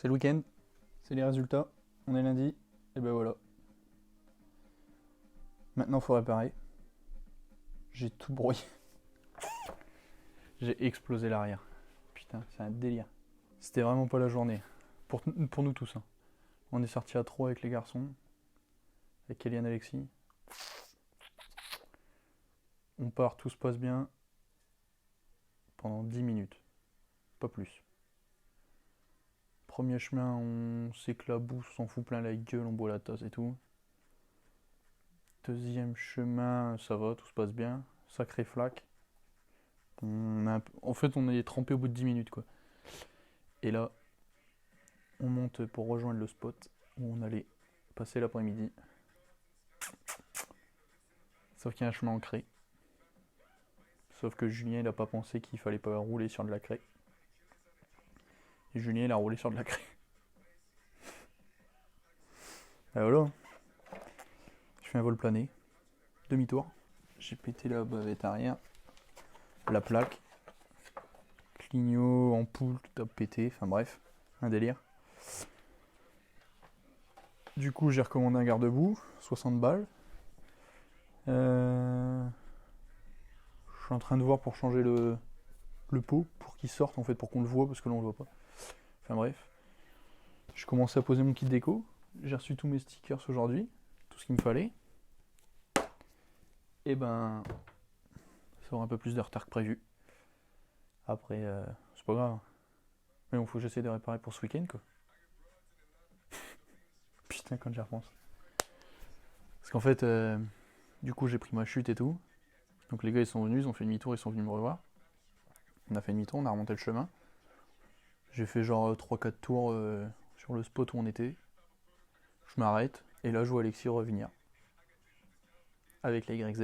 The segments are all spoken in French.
C'est le week-end, c'est les résultats, on est lundi, et ben voilà. Maintenant faut réparer. J'ai tout brouillé. J'ai explosé l'arrière. Putain, c'est un délire. C'était vraiment pas la journée. Pour nous tous. Hein. On est sortis à 3 avec les garçons, avec Eliane Alexis. On part, tout se passe bien pendant 10 minutes, pas plus. Premier chemin, on s'éclabousse, on s'en fout plein la gueule, on boit la tasse et tout. Deuxième chemin, ça va, tout se passe bien. Sacré flaque. En fait, on est trempé au bout de 10 minutes, quoi. Et là, on monte pour rejoindre le spot où on allait passer l'après-midi. Sauf qu'il y a un chemin en craie. Sauf que Julien, il a pas pensé qu'il fallait pas rouler sur de la craie. Et Julien, il a roulé sur de la craie. Et voilà. Je fais un vol plané. Demi-tour. J'ai pété la bavette arrière. La plaque. Clignot, ampoule, tout a pété. Enfin bref, un délire. Du coup, j'ai recommandé un garde-boue. 60 balles. Je suis en train de voir pour changer le pot. Pour qu'il sorte en fait, pour qu'on le voit. Parce que là, on le voit pas. Enfin bref. Je commençais à poser mon kit déco. J'ai reçu tous mes stickers aujourd'hui. Tout ce qu'il me fallait. Et ben, ça aura un peu plus de retard que prévu. Après, c'est pas grave. Mais bon, faut que j'essaie de réparer pour ce week-end, quoi. Putain, quand j'y repense. Parce qu'en fait, du coup, j'ai pris ma chute et tout. Donc les gars, ils sont venus, ils ont fait demi-tour, ils sont venus me revoir. On a fait demi-tour, on a remonté le chemin. J'ai fait genre 3-4 tours sur le spot où on était. Je m'arrête, et là, je vois Alexis revenir. Avec la YZ.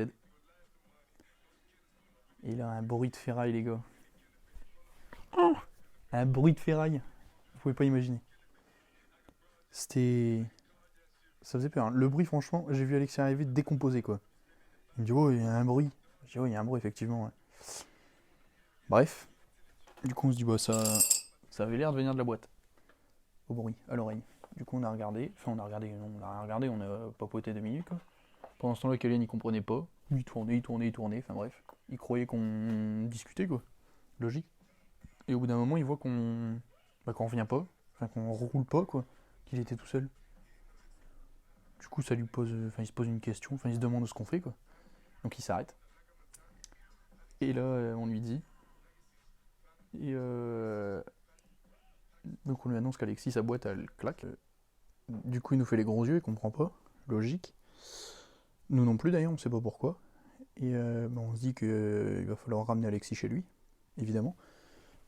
Et il a un bruit de ferraille, les gars. Un bruit de ferraille. Vous pouvez pas imaginer. C'était... Ça faisait peur. Hein. Le bruit, franchement, j'ai vu Alexis arriver décomposé, quoi. Il me dit, oh, il y a un bruit. Je dis, oh, il y a un bruit, effectivement. Ouais. Bref. Du coup, on se dit, bah, ça avait l'air de venir de la boîte. Au bruit, à l'oreille. Du coup, on a regardé. Enfin, on a regardé, non, on a rien regardé, on a papoté 2 minutes, quoi. Pendant ce temps-là, Kylian, il comprenait pas. Il tournait. Enfin, bref. Il croyait qu'on discutait, quoi. Logique. Et au bout d'un moment, il voit qu'on revient pas. Enfin, qu'on roule pas, quoi. Qu'il était tout seul. Du coup, ça lui pose... Enfin, il se pose une question. Enfin, il se demande ce qu'on fait, quoi. Donc, il s'arrête. Et là, on lui dit. Et donc, on lui annonce qu'Alexis, sa boîte, elle claque. Du coup, il nous fait les gros yeux, il comprend pas. Logique. Nous non plus, d'ailleurs, on sait pas pourquoi. Et on se dit qu'il va falloir ramener Alexis chez lui, évidemment.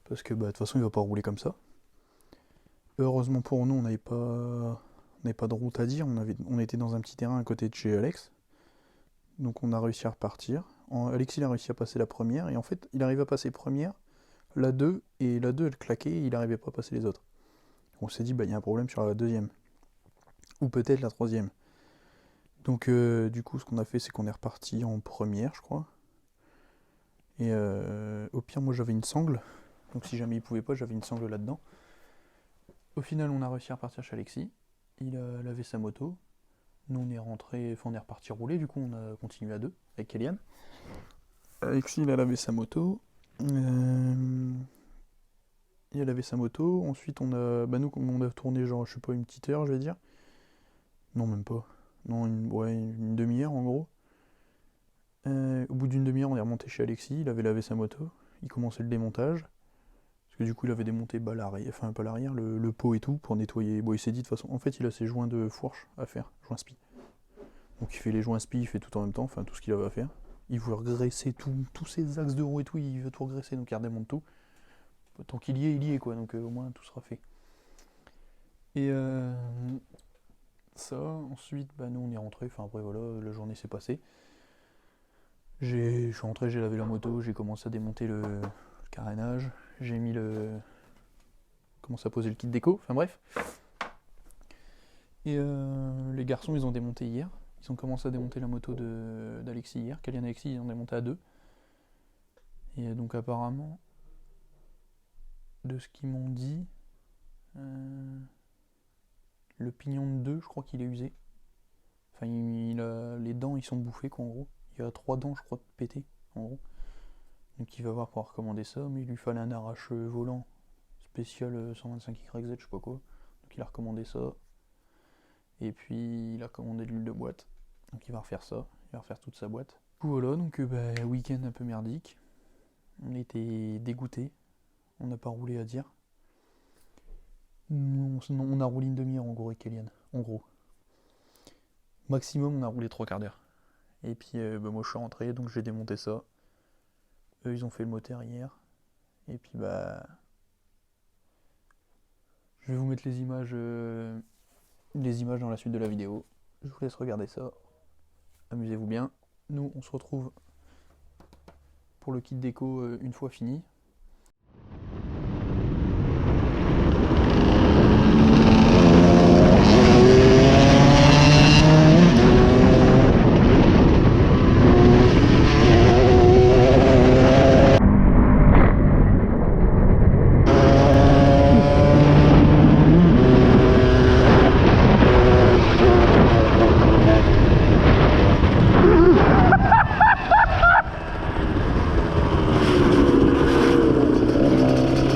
Parce que, de toute façon, il va pas rouler comme ça. Heureusement pour nous, on n'avait pas de route à dire. On était dans un petit terrain à côté de chez Alex. Donc on a réussi à repartir. Alexis il a réussi à passer la première. Et en fait, il arrive à passer première, la 2, et la 2 elle claquait et il n'arrivait pas à passer les autres. On s'est dit, il y a un problème sur la deuxième. Ou peut-être la troisième. Donc du coup, ce qu'on a fait, c'est qu'on est reparti en première, je crois. Et au pire, moi j'avais une sangle. Donc si jamais il pouvait pas, j'avais une sangle là-dedans. Au final, on a réussi à repartir chez Alexis. Il a lavé sa moto. Nous, on est rentré, enfin, on est reparti rouler. Du coup, on a continué à deux avec Kélian. Alexis, il a lavé sa moto. Il a lavé sa moto. Ensuite, nous, on a tourné, genre, je sais pas, une petite heure, je vais dire. Non, même pas. Non, une demi-heure, en gros. Au bout d'une demi-heure, on est remonté chez Alexis. Il avait lavé sa moto. Il commençait le démontage. Parce que du coup, il avait démonté pas l'arrière, le pot et tout pour nettoyer. Bon, il s'est dit de toute façon, en fait, il a ses joints de fourche à faire, joints spi. Donc il fait les joints spi, il fait tout en même temps, enfin tout ce qu'il avait à faire. Il veut regresser tous ses axes de roue et tout, il veut tout regresser, donc il redémonte tout. Tant qu'il y est quoi, donc au moins tout sera fait. Et ça, ensuite, nous on est rentré, enfin après voilà, la journée s'est passée. Je suis rentré, j'ai lavé la moto, j'ai commencé à démonter le carénage, j'ai mis commencé à poser le kit déco, enfin bref. Et les garçons, ils ont démonté hier. Ils ont commencé à démonter la moto d'Alexis hier. Kylian et Alexis, ils ont démonté à deux. Et donc apparemment, de ce qu'ils m'ont dit, Le pignon de 2, je crois qu'il est usé. Enfin, les dents, ils sont bouffés, quoi, en gros. Il y a 3 dents, je crois, pétées, en gros. Donc il va voir pour recommander ça, mais il lui fallait un arrache volant spécial 125YZ, je sais pas quoi. Donc il a recommandé ça. Et puis il a commandé de l'huile de boîte. Donc il va refaire ça, il va refaire toute sa boîte. Du coup voilà, donc week-end un peu merdique. On était dégoûtés, on n'a pas roulé à dire. On a roulé une demi-heure en gros avec Eliane, en gros. Maximum on a roulé 3 quarts d'heure. Et puis moi je suis rentré, donc j'ai démonté ça. Eux ils ont fait le moteur hier. Et puis je vais vous mettre les images dans la suite de la vidéo. Je vous laisse regarder ça. Amusez-vous bien. Nous on se retrouve pour le kit déco une fois fini.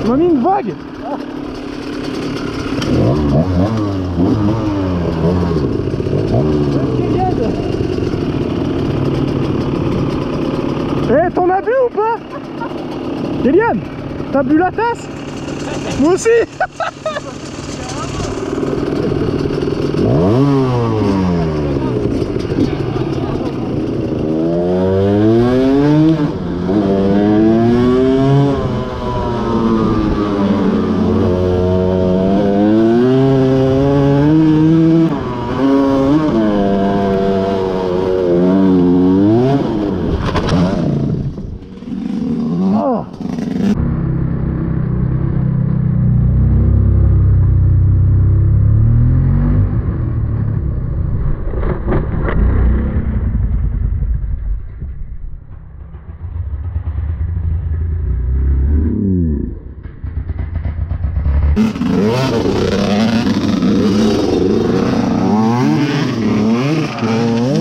On a mis une vague. Eh, t'en as bu ou pas? Eliane, t'as bu la tasse? Moi aussi.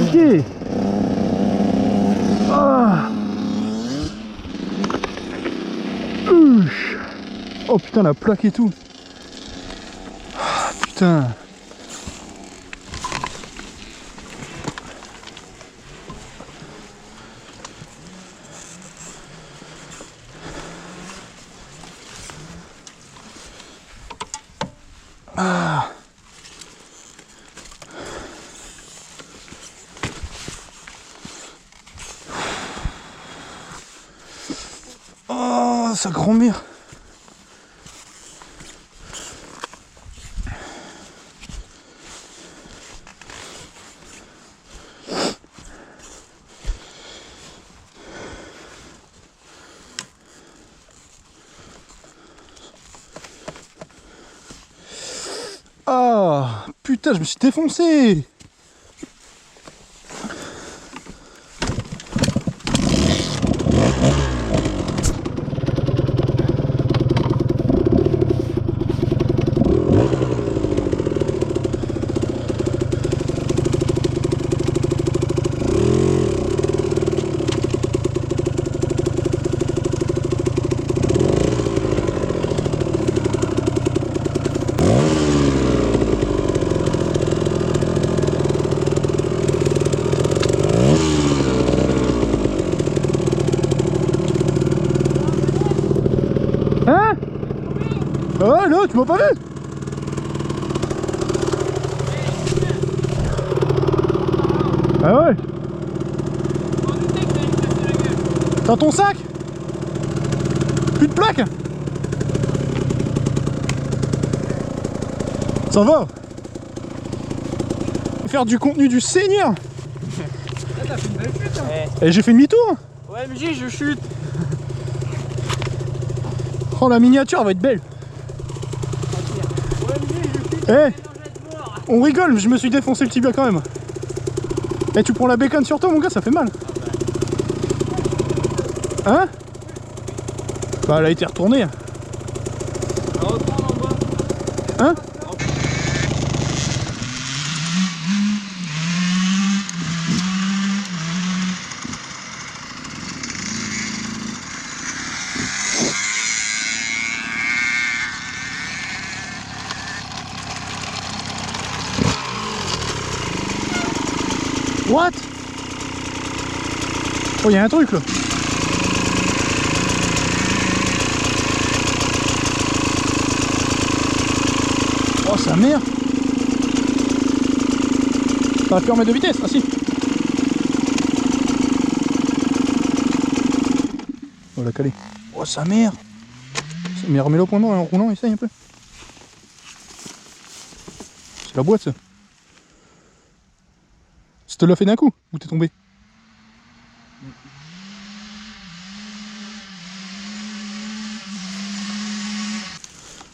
Ok. Ah. Oh putain, la plaque et tout. Ah, putain. Ah. Oh, sa grand-mère. Ah, putain, je me suis défoncé. Hein? Ah là, tu m'as pas vu? Ah ouais? T'as ton sac? Plus de plaques? Ça va? Faire du contenu du Seigneur! T'as fait une belle chute, hein. Et j'ai fait demi-tour! Ouais, MJ, je chute! Oh, la miniature va être belle! Ouais, MJ, je chute! Eh! On rigole, je me suis défoncé le tibia quand même! Eh, tu prends la bécane sur toi, mon gars, ça fait mal! Hein? Bah, elle a été retournée! On va reprendre en bas! Hein? What? Oh, il y a un truc là. Oh, sa mère. Ça va plus remettre de vitesse, ah si. Oh, la calé. Oh, sa mère. Mais remets-le au point mort en roulant, essaye un peu. C'est la boîte ça. Ça te l'a fait d'un coup ou t'es tombé?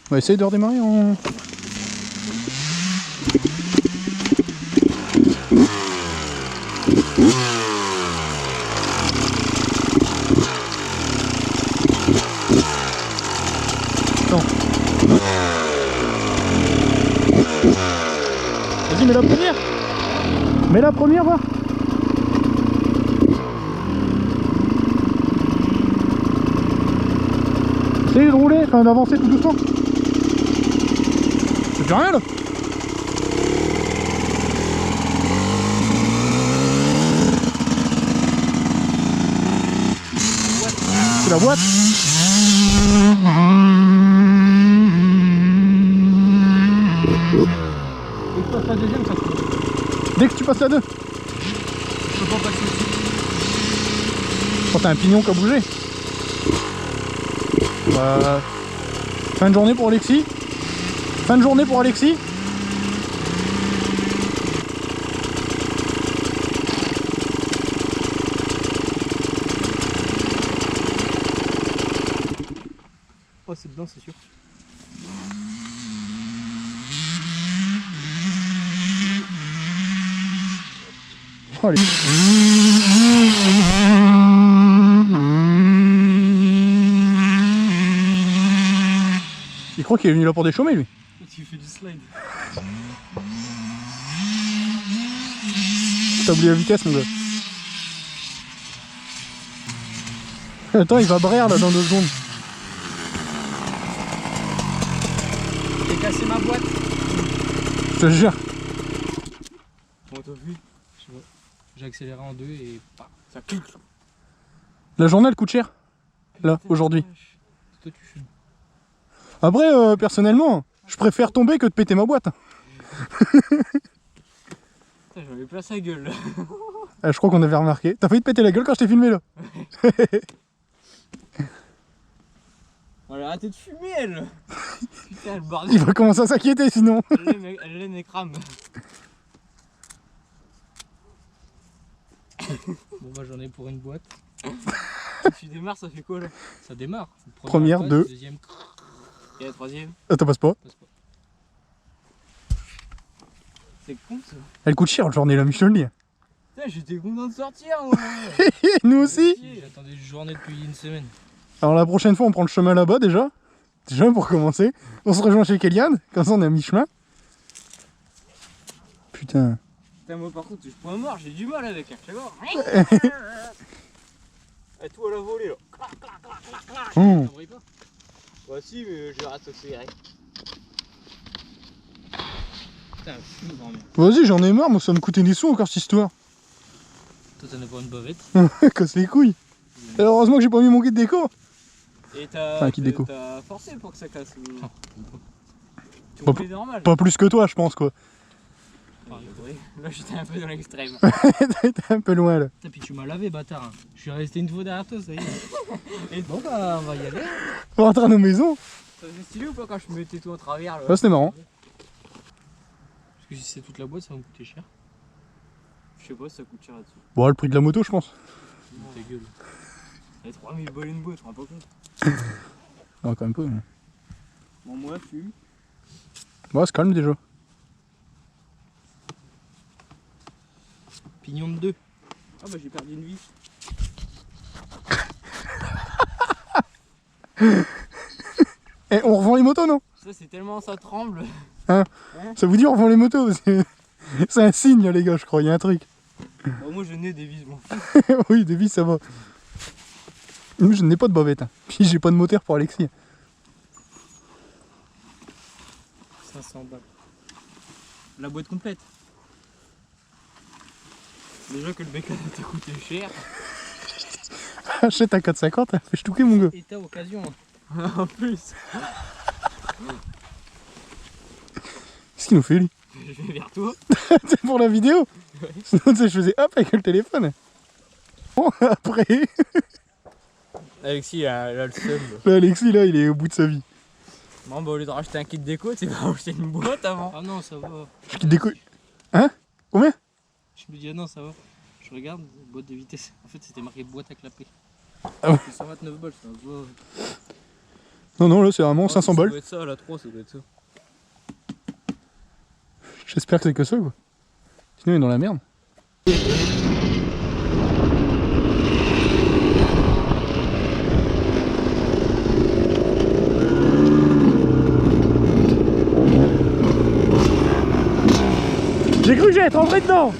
On va essayer de redémarrer en... Non. Vas-y, mets la première. Mets la première, va. Essayez de rouler, enfin d'avancer tout doucement. C'est plus rien là. C'est la boîte. Dès que tu passes la 2. Je peux pas passer aussi. Quand t'as un pignon qui a bougé. Fin de journée pour Alexis. Fin de journée pour Alexis. Oh, c'est dedans, c'est sûr. Oh, allez. Il croit qu'il est venu là pour déchaumer lui. Tu fais du slide. T'as oublié la vitesse mon gars. Attends, il va braire là dans 2 secondes. J'ai cassé ma boîte. Je te jure. Bon, t'as vu? J'ai accéléré en 2 et bah, ça clique. La journée elle coûte cher. Là, aujourd'hui. Toi tu fumes. Après, personnellement, je préfère tomber que de péter ma boîte. J'en ai plein sa gueule là. Je crois qu'on avait remarqué. T'as failli te péter la gueule quand je t'ai filmé là. Elle a arrêté de fumer elle. Putain le Il bordel. va commencer à s'inquiéter sinon. Elle l'aime et crame. Bon bah j'en ai pour une boîte. Tu démarres, ça fait quoi là? Ça démarre. Première, passe, 2. Deuxième. Et la troisième. Attends, passe pas. C'est con ça. Elle coûte cher la journée là, mais je te le dis. Putain, j'étais content de sortir moi. Nous aussi. J'attendais une journée depuis une semaine. Alors la prochaine fois on prend le chemin là-bas déjà. Déjà pour commencer. On se rejoint chez Kéliane, comme ça on est à mi-chemin. Putain. Putain moi par contre je point mort, j'ai du mal avec un chavard. Et tout à la volée là. Clac, clac, clac, clac, clac. Oh. Ça brille pas. Bah si mais je rate accéléré. Putain fou vraiment. Vas-y, j'en ai marre, moi ça me coûtait des sous encore cette histoire. Toi t'en as pas une bavette. Casse les couilles. Et heureusement que j'ai pas mis mon guide déco. Et t'as Enfin, qui déco. forcé pour que ça casse. Ah. Tu Pas- roulais normal. Pas plus que toi je pense quoi. Enfin, ouais, là j'étais un peu dans l'extrême. T'es un peu loin là. Putain puis tu m'as lavé bâtard. Je suis resté une fois derrière toi ça y est. Et bon bah on va y aller. On va rentrer à nos maisons. Ça faisait stylé ou pas quand je mettais tout en travers là? Ouais, c'était marrant. Parce que si c'est toute la boîte ça va me coûter cher. Je sais pas si ça coûte cher là-dessus. Bon, le prix de la moto je pense. Ta gueule. Ça fait 3000 balles une boîte, tu te rends pas compte. Ah, quand même peu. Mais... Bon moi fume. Ouais, c'est calme déjà. Pignon de 2. Ah bah j'ai perdu une vie. Et on revend les motos non? Ça c'est tellement ça tremble. Ça vous dit on revend les motos? C'est un signe les gars, je crois, il y a un truc. Bah, moi je n'ai des vis, bon. Oui, des vis ça va. Je n'ai pas de bavette, hein. Puis j'ai pas de moteur pour Alexis. 500 balles. La boîte complète. Déjà que le bécane t'a coûté cher. Achète un 450, hein. Fais touquer mon gars. Et t'as occasion. En plus. Qu'est-ce qu'il nous fait lui? Je vais vers toi. C'est pour la vidéo? Ouais. Sinon tu sais, je faisais hop avec le téléphone. Bon, après, Alexis il a le seum. là, Alexis là il est au bout de sa vie. Bon bah au lieu de racheter un kit déco, tu vas racheter une boîte avant. Ah non ça va. Qui déco... Hein? Combien? Je me dis ah non ça va. Je regarde, boîte de vitesse. En fait c'était marqué boîte à clapper. Ah ouais. C'est 129 balles ça va. Non, non, là c'est vraiment 500 Ça balles. doit être ça, la 3 ça doit être ça. J'espère que c'est que ça quoi. Sinon il est dans la merde. J'ai cru que j'allais être rentré dedans.